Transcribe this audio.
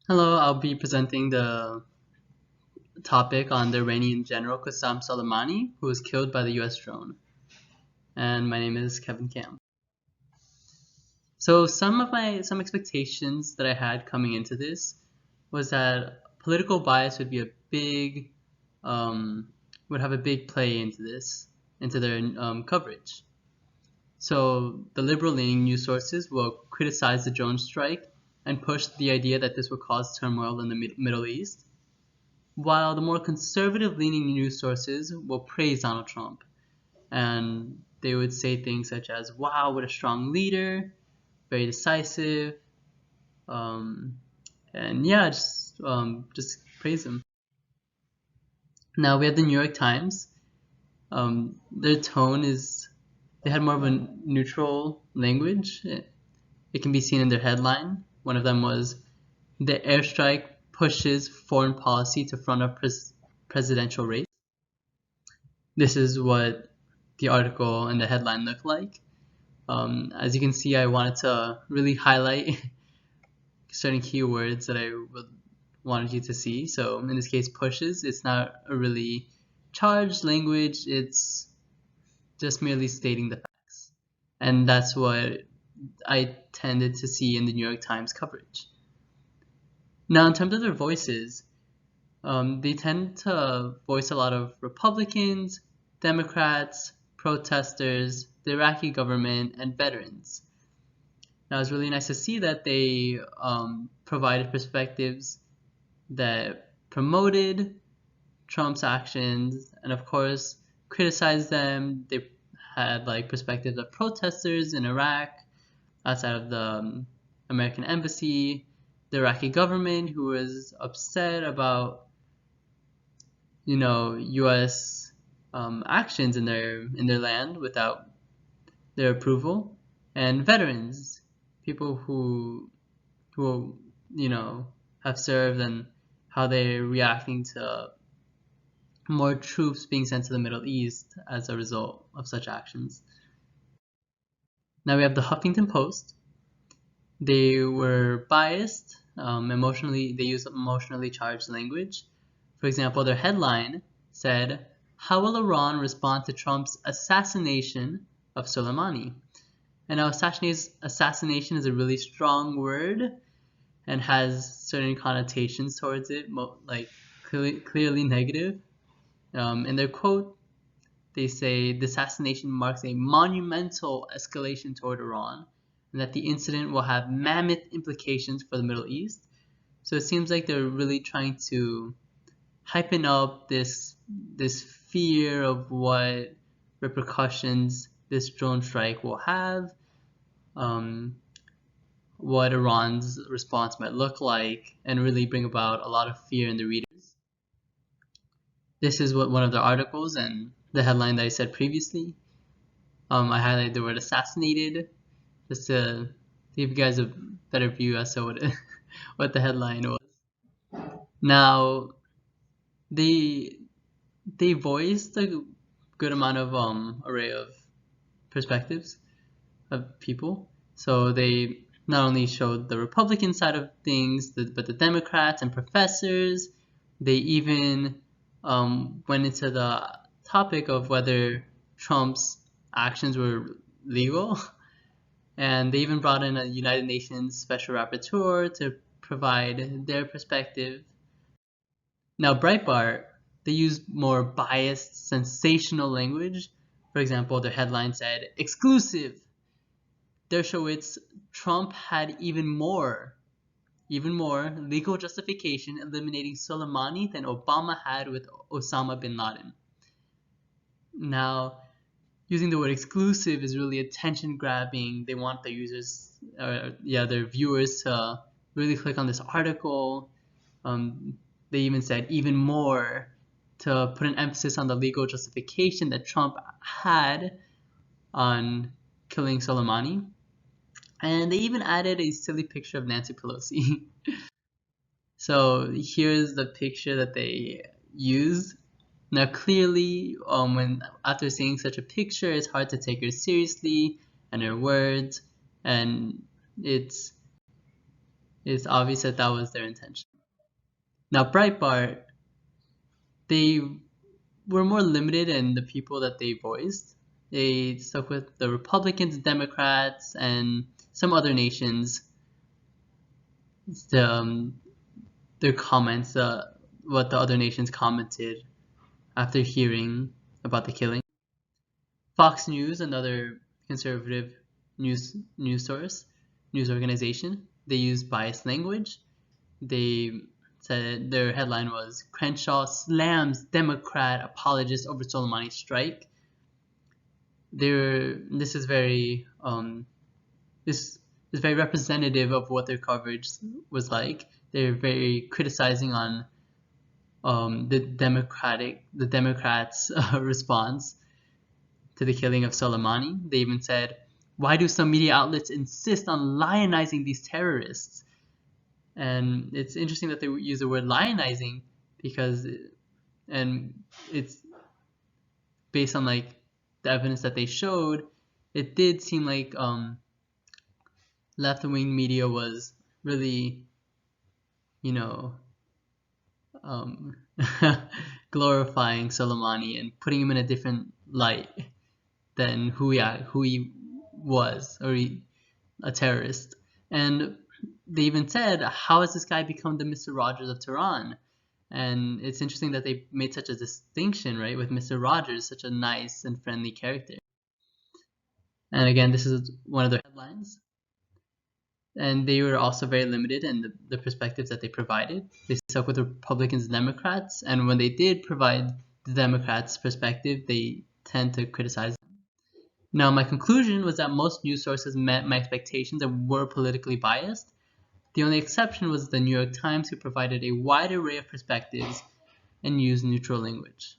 Hello, I'll be presenting the topic on the Iranian general Qasem Soleimani, who was killed by the US drone. And my name is Kevin Cam. So some expectations that I had coming into this was that political bias would be a big would have a big play into their coverage. So the liberal-leaning news sources will criticize the drone strike and push the idea that this will cause turmoil in the Middle East, while the more conservative-leaning news sources will praise Donald Trump. And they would say things such as, wow, what a strong leader, very decisive, um, and yeah, just praise him. Now we have the New York Times. Their tone is, they had more of a neutral language. It can be seen in their headline. One of them was, the airstrike pushes foreign policy to front of presidential race. This is what the article and the headline look like. As you can see, I wanted to really highlight certain keywords that I wanted you to see. So in this case, pushes, it's not a really charged language, it's just merely stating the facts. And that's what I tended to see in the New York Times coverage. Now, in terms of their voices, they tend to voice a lot of Republicans, Democrats, protesters, the Iraqi government, and veterans. Now, it's really nice to see that they provided perspectives that promoted Trump's actions and, of course, criticized them. They had like perspectives of protesters in Iraq, outside of the American embassy, the Iraqi government, who was upset about U.S. Actions in their land without their approval, and veterans, people who have served, and how they're reacting to more troops being sent to the Middle East as a result of such actions. Now we have the Huffington Post. They were biased, emotionally. They used emotionally charged language. For example, their headline said, "How will Iran respond to Trump's assassination of Soleimani?" And now assassination is a really strong word and has certain connotations towards it, like clearly negative. In their quote, they say the assassination marks a monumental escalation toward Iran, and that the incident will have mammoth implications for the Middle East. So it seems like they're really trying to hyping up this fear of what repercussions this drone strike will have, what Iran's response might look like, and really bring about a lot of fear in the readers. This is what one of the articles and the headline that I said previously. I highlighted the word assassinated just to give you guys a better view as to what the headline was. Now, they voiced a good amount of array of perspectives of people. So they not only showed the Republican side of things, but the Democrats and professors. They even went into the topic of whether Trump's actions were legal. And they even brought in a United Nations special rapporteur to provide their perspective. Now, Breitbart, they used more biased, sensational language. For example, their headline said, "Exclusive! Dershowitz, Trump had even more legal justification eliminating Soleimani than Obama had with Osama bin Laden." Now, using the word exclusive is really attention grabbing. They want their their viewers to really click on this article. They even said even more to put an emphasis on the legal justification that Trump had on killing Soleimani. And they even added a silly picture of Nancy Pelosi. So here's the picture that they used. Now clearly, when after seeing such a picture, it's hard to take her seriously and her words, and it's It's obvious that that was their intention. Now, Breitbart, they were more limited in the people that they voiced. They stuck with the Republicans, Democrats, and some other nations. The, their comments, what the other nations commented after hearing about the killing. Fox News, another conservative news organization, they used biased language. They said their headline was Crenshaw slams Democrat apologist over Soleimani strike. This is very this is very representative of what their coverage was like. They're very criticizing on the Democrats' response to the killing of Soleimani. They even said, "Why do some media outlets insist on lionizing these terrorists?" And it's interesting that they use the word lionizing because, and it's based on like the evidence that they showed. It did seem like left-wing media was really, you know, um, glorifying Soleimani and putting him in a different light than who he was, or a terrorist. And they even said, how has this guy become the Mr. Rogers of Tehran? And it's interesting that they made such a distinction, right, with Mr. Rogers, such a nice and friendly character. And again, this is one of their headlines. And they were also very limited in the perspectives that they provided. They stuck with the Republicans and Democrats, and when they did provide the Democrats' perspective, they tend to criticize them. Now, my conclusion was that most news sources met my expectations and were politically biased. The only exception was the New York Times, who provided a wide array of perspectives and used neutral language.